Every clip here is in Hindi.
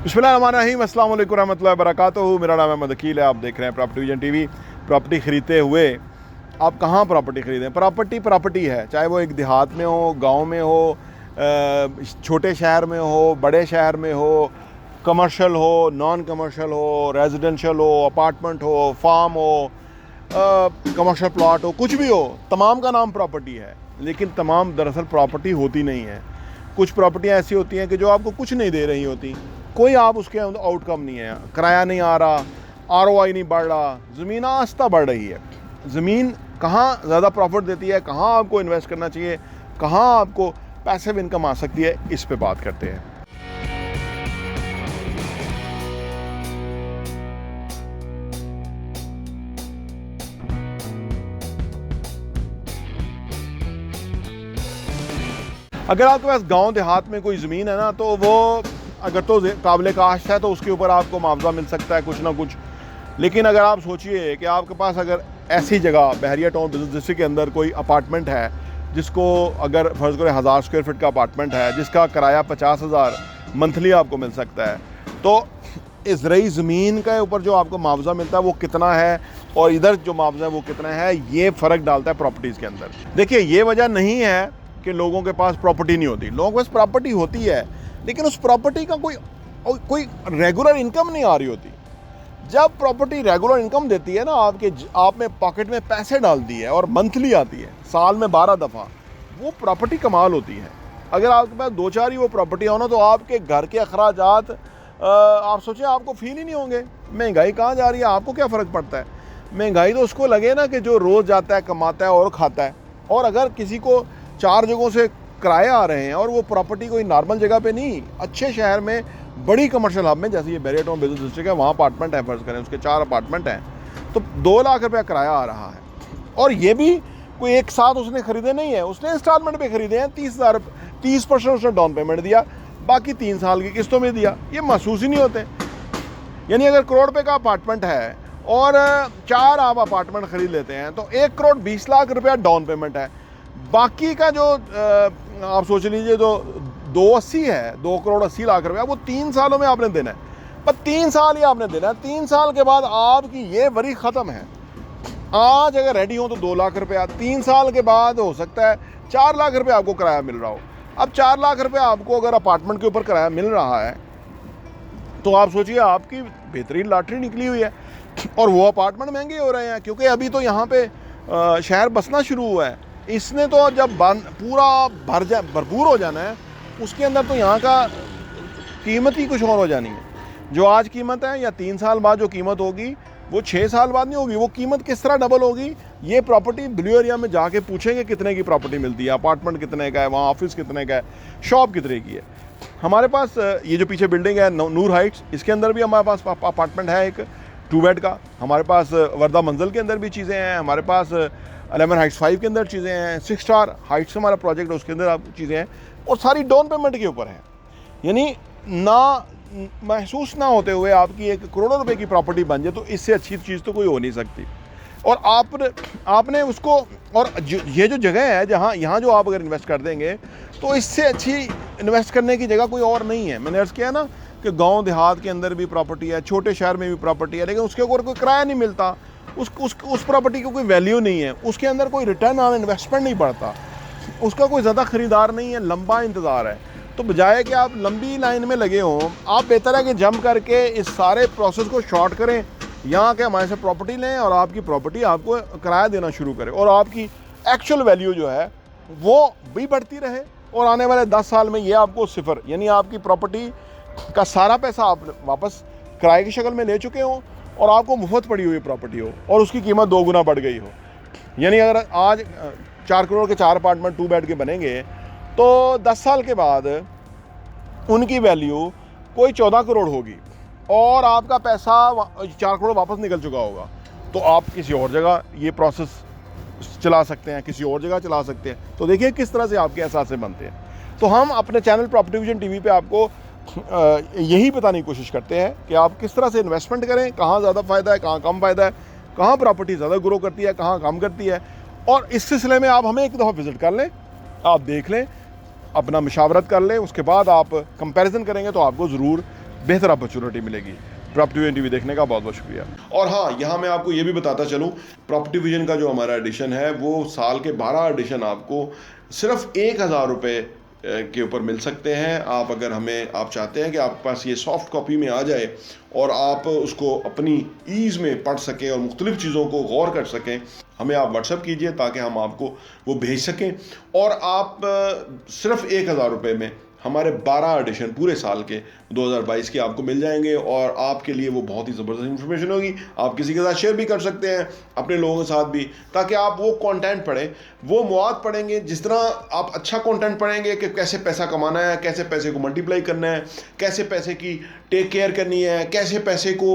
बिस्मिल्लाहिर्रहमानिर्रहीम, अस्सलाम वालेकुम रहमतुल्लाहि वबरकातुहू। मेरा नाम अहमद अकील है। आप देख रहे हैं प्रॉपर्टी विजन टीवी। प्रॉपर्टी ख़रीदते हुए आप कहाँ प्रॉपर्टी ख़रीदें? प्रॉपर्टी है, चाहे वो एक देहात में हो, गांव में हो, छोटे शहर में हो, बड़े शहर में हो, कमर्शियल हो, नॉन कमर्शियल हो, रेजिडेंशियल हो, अपार्टमेंट हो, फार्म हो, कमर्शियल प्लॉट हो, कुछ भी हो, तमाम का नाम प्रॉपर्टी है। लेकिन तमाम दरअसल प्रॉपर्टी होती नहीं है। कुछ प्रॉपर्टियाँ ऐसी होती हैं कि जो आपको कुछ नहीं दे रही होती, कोई आप उसके आउटकम नहीं है, किराया नहीं आ रहा, ROI नहीं बढ़ रहा, ज़मीन आस्ता बढ़ रही है। ज़मीन कहाँ ज़्यादा प्रॉफिट देती है, कहाँ आपको इन्वेस्ट करना चाहिए, कहाँ आपको पैसिव इनकम आ सकती है, इस पे बात करते हैं। अगर आपके पास गांव देहात में कोई ज़मीन है ना, तो वो अगर तो काबिल काश्त है तो उसके ऊपर आपको मुआवजा मिल सकता है कुछ ना कुछ। लेकिन अगर आप सोचिए कि आपके पास अगर ऐसी जगह बहरिया टाउन बिजनेस डिस्ट्रिक्ट के अंदर कोई अपार्टमेंट है, जिसको अगर फ़र्ज़ करें 1000 स्क्वायर फीट का अपार्टमेंट है, जिसका किराया 50,000 मंथली आपको मिल सकता है, तो इस रही ज़मीन के ऊपर जो आपको मुआवजा मिलता है वो कितना है, और इधर जो मुआवजा है वो कितना है, ये फ़र्क डालता है प्रॉपर्टीज़ के अंदर। देखिए, ये वजह नहीं है कि लोगों के पास प्रॉपर्टी नहीं होती। लोगों के पास प्रॉपर्टी होती है, लेकिन उस प्रॉपर्टी का कोई रेगुलर इनकम नहीं आ रही होती। जब प्रॉपर्टी रेगुलर इनकम देती है ना, आप में पॉकेट में पैसे डालती है और मंथली आती है, साल में 12 दफ़ा, वो प्रॉपर्टी कमाल होती है। अगर आपके पास 2-4 ही वो प्रॉपर्टी हो ना, तो आपके घर के अखराजात आप सोचें आपको फील ही नहीं होंगे। महंगाई कहाँ जा रही है, आपको क्या फ़र्क पड़ता है? महंगाई तो उसको लगे ना कि जो रोज़ जाता है, कमाता है और खाता है। और अगर किसी को 4 जगहों से किराए आ रहे हैं और वो प्रॉपर्टी कोई नॉर्मल जगह पे नहीं, अच्छे शहर में, बड़ी कमर्शियल हब में, जैसे ये बहरिया टाउन बिजनेस डिस्ट्रिक्ट है, वहाँ अपार्टमेंट है, फ़र्ज़ करें उसके 4 अपार्टमेंट हैं, तो 2 लाख रुपया किराया आ रहा है। और ये भी कोई एक साथ उसने ख़रीदे नहीं है, उसने इंस्टॉलमेंट पे ख़रीदे हैं। 30% उसने डाउन पेमेंट दिया, बाकी 3 साल की किस्तों में दिया। ये महसूस ही नहीं होते। यानी अगर करोड़ रुपये का अपार्टमेंट है और 4 आप अपार्टमेंट ख़रीद लेते हैं, तो 1 करोड़ 20 लाख रुपया डाउन पेमेंट है। बाकी का जो आप सोच लीजिए, जो 280 है, 2 करोड़ 80 लाख रुपया, वो 3 सालों में आपने देना है। पर 3 साल ही आपने देना है। 3 साल के बाद आपकी ये वरी ख़त्म है। आज अगर रेडी हो तो 2 लाख रुपया, 3 साल के बाद हो सकता है 4 लाख रुपया आपको किराया मिल रहा हो। अब 4 लाख रुपया आपको अगर अपार्टमेंट के ऊपर किराया मिल रहा है, तो आप सोचिए आपकी बेहतरीन लॉटरी निकली हुई है। और वो अपार्टमेंट महंगे हो रहे हैं, क्योंकि अभी तो यहाँ पे शहर बसना शुरू हुआ है। इसने तो जब पूरा भरपूर हो जाना है, उसके अंदर तो यहाँ का कीमत ही कुछ और हो जानी है। जो आज कीमत है, या 3 साल बाद जो कीमत होगी, वो 6 साल बाद नहीं होगी। वो कीमत किस तरह डबल होगी, ये प्रॉपर्टी ब्लू एरिया में जाके पूछेंगे कितने की प्रॉपर्टी मिलती है, अपार्टमेंट कितने का है, वहाँ ऑफिस कितने का है, शॉप कितने की है। हमारे पास ये जो पीछे बिल्डिंग है नूर हाइट्स, इसके अंदर भी हमारे पास अपार्टमेंट है, एक 2 बेड का। हमारे पास वर्दा मंजिल के अंदर भी चीज़ें हैं, हमारे पास 11 हाइट्स 5 के अंदर चीज़ें हैं, 6 स्टार हाइट्स हमारा प्रोजेक्ट है, उसके अंदर आप चीज़ें हैं, और सारी डाउन पेमेंट के ऊपर है। यानी ना महसूस ना होते हुए आपकी 1 करोड़ रुपए की प्रॉपर्टी बन जाए, तो इससे अच्छी चीज़ तो कोई हो नहीं सकती। और आपने उसको, और ये जो जगह है जहाँ यहाँ जो आप अगर इन्वेस्ट कर देंगे, तो इससे अच्छी इन्वेस्ट करने की जगह कोई और नहीं है। मैंने अर्ज़ किया ना कि गांव देहात के अंदर भी प्रॉपर्टी है, छोटे शहर में भी प्रॉपर्टी है, लेकिन उसके ऊपर कोई किराया नहीं मिलता, उस प्रॉपर्टी की कोई वैल्यू नहीं है, उसके अंदर कोई रिटर्न ऑन इन्वेस्टमेंट नहीं पड़ता, उसका कोई ज़्यादा ख़रीदार नहीं है, लंबा इंतज़ार है। तो बजाय कि आप लंबी लाइन में लगे हों, आप बेहतर है कि जंप करके इस सारे प्रोसेस को शॉर्ट करें, यहाँ के हमारे से प्रॉपर्टी लें, और आपकी प्रॉपर्टी आपको किराया देना शुरू करे, और आपकी एक्चुअल वैल्यू जो है वो भी बढ़ती रहे। और आने वाले 10 साल में ये आपको सिफर, यानी आपकी प्रॉपर्टी का सारा पैसा आप वापस किराए की शक्ल में ले चुके हों, और आपको मुफ्त पड़ी हुई प्रॉपर्टी हो, और उसकी कीमत 2 गुना बढ़ गई हो। यानी अगर आज 4 करोड़ के 4 अपार्टमेंट 2 बेड के बनेंगे, तो 10 साल के बाद उनकी वैल्यू कोई 14 करोड़ होगी, और आपका पैसा 4 करोड़ वापस निकल चुका होगा। तो आप किसी और जगह ये प्रोसेस चला सकते हैं, किसी और जगह चला सकते हैं। तो देखिए किस तरह से आपके एहसास बनते हैं। तो हम अपने चैनल प्रॉपर्टी विजन टीवी पे आपको यही बताने की कोशिश करते हैं कि आप किस तरह से इन्वेस्टमेंट करें, कहाँ ज़्यादा फ़ायदा है, कहाँ कम फ़ायदा है, कहाँ प्रॉपर्टी ज़्यादा ग्रो करती है, कहाँ कम करती है। और इस सिलसिले में आप हमें एक दफ़ा विज़िट कर लें, आप देख लें, अपना मशावरत कर लें, उसके बाद आप कंपैरिजन करेंगे तो आपको ज़रूर बेहतर अपॉर्चुनिटी मिलेगी। प्रॉपर्टी विजन टीवी देखने का बहुत बहुत शुक्रिया। और हाँ, यहाँ मैं आपको ये भी बताता चलूँ, प्रॉपर्टी विजन का जो हमारा एडिशन है वो साल के 12 एडिशन आपको सिर्फ 1000 रुपये के ऊपर मिल सकते हैं। आप अगर आप चाहते हैं कि आपके पास ये सॉफ्ट कॉपी में आ जाए और आप उसको अपनी ईज़ में पढ़ सकें और मुख्तलिफ़ चीज़ों को गौर कर सकें, हमें आप व्हाट्सअप कीजिए ताकि हम आपको वो भेज सकें। और आप सिर्फ 1000 रुपये में हमारे 12 एडिशन पूरे साल के 2022 के आपको मिल जाएंगे और आपके लिए वो बहुत ही ज़बरदस्त इन्फॉर्मेशन होगी। आप किसी के साथ शेयर भी कर सकते हैं, अपने लोगों के साथ भी, ताकि आप वो कंटेंट पढ़ें, वो मवाद पढ़ेंगे। जिस तरह आप अच्छा कंटेंट पढ़ेंगे कि कैसे पैसा कमाना है, कैसे पैसे को मल्टीप्लाई करना है, कैसे पैसे की टेक केयर करनी है, कैसे पैसे को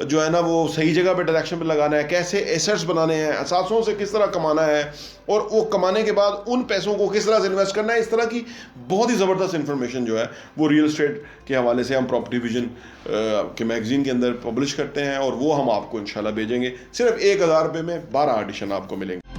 जो है ना वो सही जगह पे डायरेक्शन पे लगाना है, कैसे एसेट्स बनाने हैं, असासों से किस तरह कमाना है और वो कमाने के बाद उन पैसों को किस तरह से इन्वेस्ट करना है, इस तरह की बहुत ही ज़बरदस्त इन्फॉर्मेशन जो है वो रियल एस्टेट के हवाले से हम प्रॉपर्टी विजन के मैगज़ीन के अंदर पब्लिश करते हैं और वो हम आपको इंशाल्लाह भेजेंगे। सिर्फ 1000 रुपये में 12 एडिशन आपको मिलेंगे।